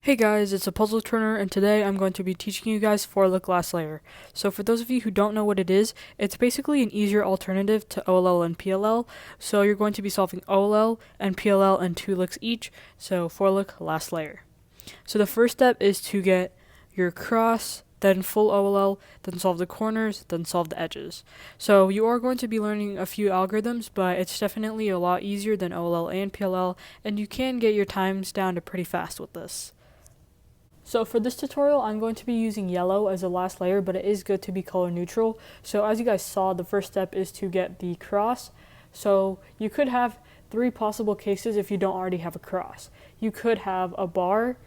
Hey guys, it's a puzzle turner and today I'm going to be teaching you guys for look last layer. So for those of you who don't know what it is, it's basically an easier alternative to OLL and PLL. So you're going to be solving OLL and PLL in 2 looks each, so for look last layer. So the first step is to get your cross, then full OLL, then solve the corners, then solve the edges. So you are going to be learning a few algorithms, but it's definitely a lot easier than OLL and PLL, and you can get your times down to pretty fast with this. So for this tutorial, I'm going to be using yellow as the last layer, but it is good to be color neutral. So as you guys saw, the first step is to get the cross. So you could have 3 possible cases if you don't already have a cross. You could have a bar,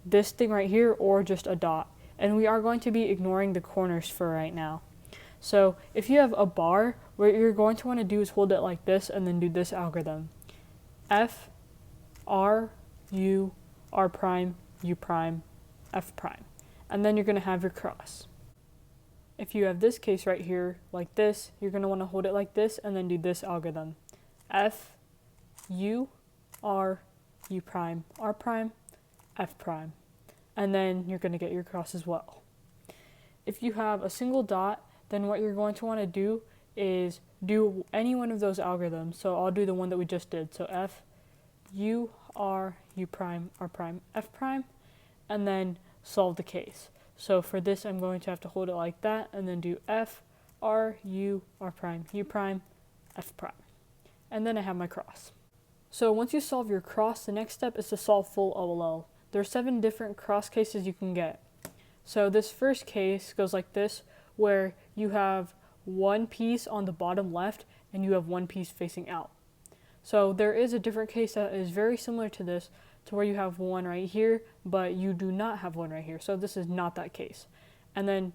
this thing right here, or just a dot. And we are going to be ignoring the corners for right now. So if you have a bar, what you're going to want to do is hold it like this and then do this algorithm. F, R, U, R prime, U prime, F prime, and then you're going to have your cross. If you have this case right here like this, you're going to want to hold it like this and then do this algorithm. F, U, R, U prime, R prime, F prime, and then you're going to get your cross as well. If you have a single dot, then what you're going to want to do is do any one of those algorithms. So I'll do the one that we just did. So F, U, R, U prime, R prime, F prime, and then solve the case. So for this, I'm going to have to hold it like that and then do F, R, U, R prime, U prime, F prime. And then I have my cross. So once you solve your cross, the next step is to solve full OLL. There are 7 different cross cases you can get. So this first case goes like this, where you have one piece on the bottom left and you have one piece facing out. So there is a different case that is very similar to this, to where you have one right here, but you do not have one right here. So this is not that case. And then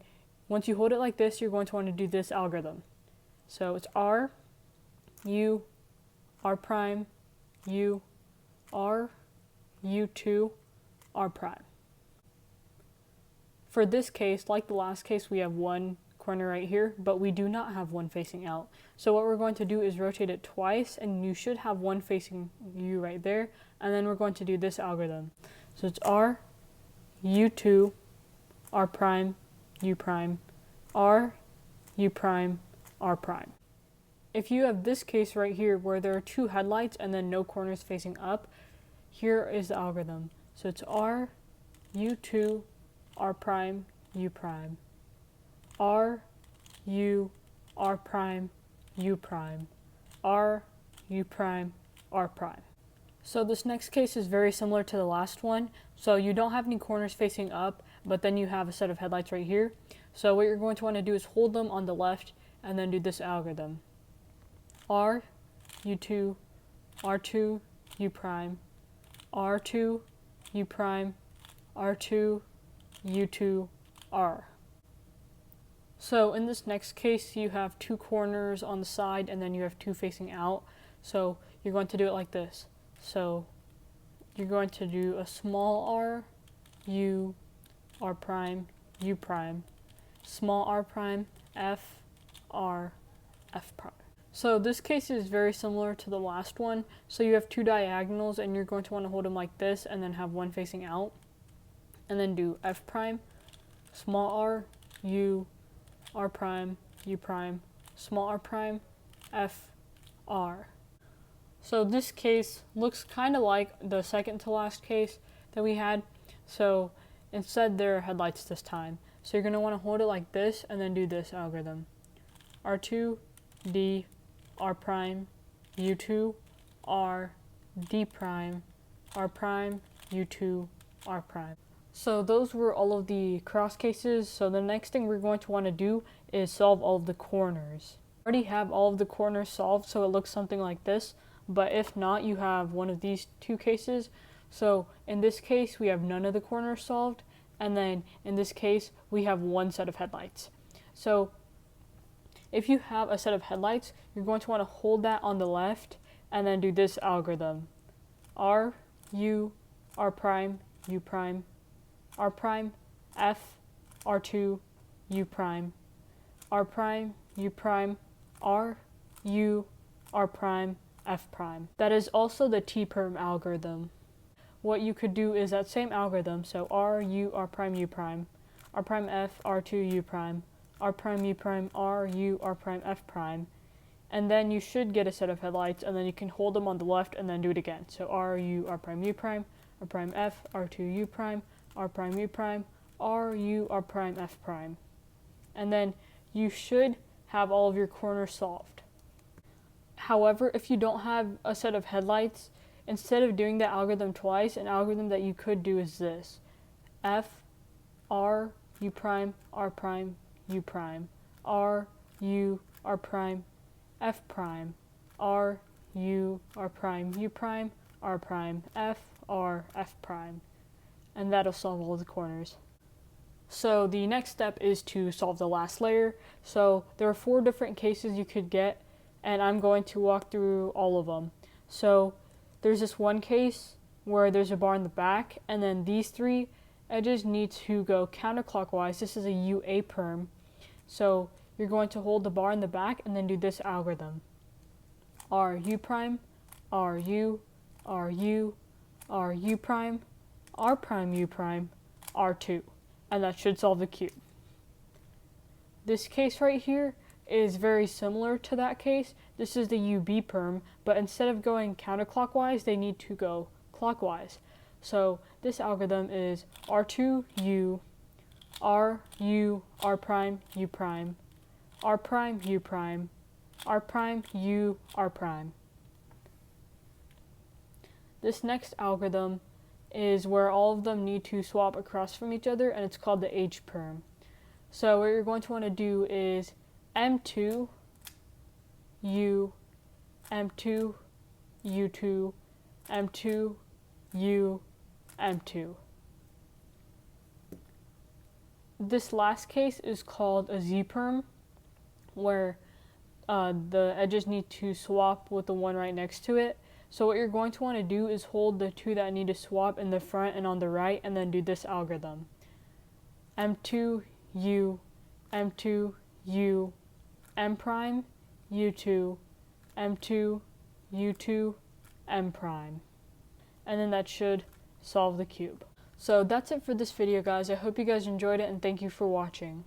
once you hold it like this, you're going to want to do this algorithm. So it's R, U, R prime, U, R, U2, R prime. For this case, like the last case, we have one corner right here, but we do not have one facing out. So what we're going to do is rotate it twice, and you should have one facing you right there, and then we're going to do this algorithm. So it's R, U2, R prime, U prime, R, U prime, R prime. If you have this case right here where there are 2 headlights and then no corners facing up, here is the algorithm. So it's R, U2, R prime, U prime, R, U, R prime, U prime, R, U prime, R prime. So this next case is very similar to the last one. So you don't have any corners facing up, but then you have a set of headlights right here. So what you're going to want to do is hold them on the left and then do this algorithm. R, U2, R2, U prime, R2, U prime, R2, U2, R. So in this next case, you have 2 corners on the side and then you have 2 facing out. So you're going to do it like this. So you're going to do a small r, u, r prime, u prime, small r prime, f, r, f prime. So this case is very similar to the last one. So you have 2 diagonals and you're going to want to hold them like this and then have one facing out. And then do f prime, small r, u, r prime, u prime, small r prime, f, r. So this case looks kind of like the second to last case that we had. So instead there are headlights this time. So you're going to want to hold it like this and then do this algorithm. R2, D, R prime, U2, R, D prime, R prime, U2, R prime. So those were all of the cross cases. So the next thing we're going to want to do is solve all of the corners. I already have all of the corners solved, so it looks something like this. But if not, you have one of these 2 cases. So in this case, we have none of the corners solved. And then in this case, we have one set of headlights. So if you have a set of headlights, you're going to want to hold that on the left and then do this algorithm. R, U, R prime, U prime, R prime, F, R2, U prime, R prime, U prime, R, U, R prime, F prime. That is also the T-perm algorithm. what you could do is that same algorithm, so r, u, r prime, u prime, r prime f, r2, u prime, r prime, u prime, r, u, r prime, f prime, and then you should get a set of headlights, and then you can hold them on the left and then do it again. So r, u, r prime, u prime, r prime, f, r2, u prime, r prime, u prime, r, u, r prime, f prime. And then you should have all of your corners solved. However, if you don't have a set of headlights, instead of doing the algorithm twice, an algorithm that you could do is this: f, r, u prime, r prime, u prime, r, u, r prime, f prime, r, u, r prime, u prime, r prime, f, r, f prime. And that'll solve all the corners. So the next step is to solve the last layer. So there are 4 different cases you could get, and I'm going to walk through all of them. So there's this one case where there's a bar in the back, and then these 3 edges need to go counterclockwise. This is a UA perm. So you're going to hold the bar in the back and then do this algorithm: R u prime, R u, R u, R u prime, R prime u prime, R2. And that should solve the cube. This case right here is very similar to that case. This is the UB perm, but instead of going counterclockwise, they need to go clockwise. So this algorithm is R2U, RU, R prime, U prime, R prime, U prime, R prime, U, R prime. This next algorithm is where all of them need to swap across from each other, and it's called the H perm. So what you're going to want to do is M2, U, M2, U2, M2, U, M2. This last case is called a Z perm, where the edges need to swap with the one right next to it. So what you're going to want to do is hold the 2 that need to swap in the front and on the right, and then do this algorithm: M2, U, M2, U, M prime, U2, M2, U2, M prime. And then that should solve the cube. So that's it for this video, guys. I hope you guys enjoyed it, and thank you for watching.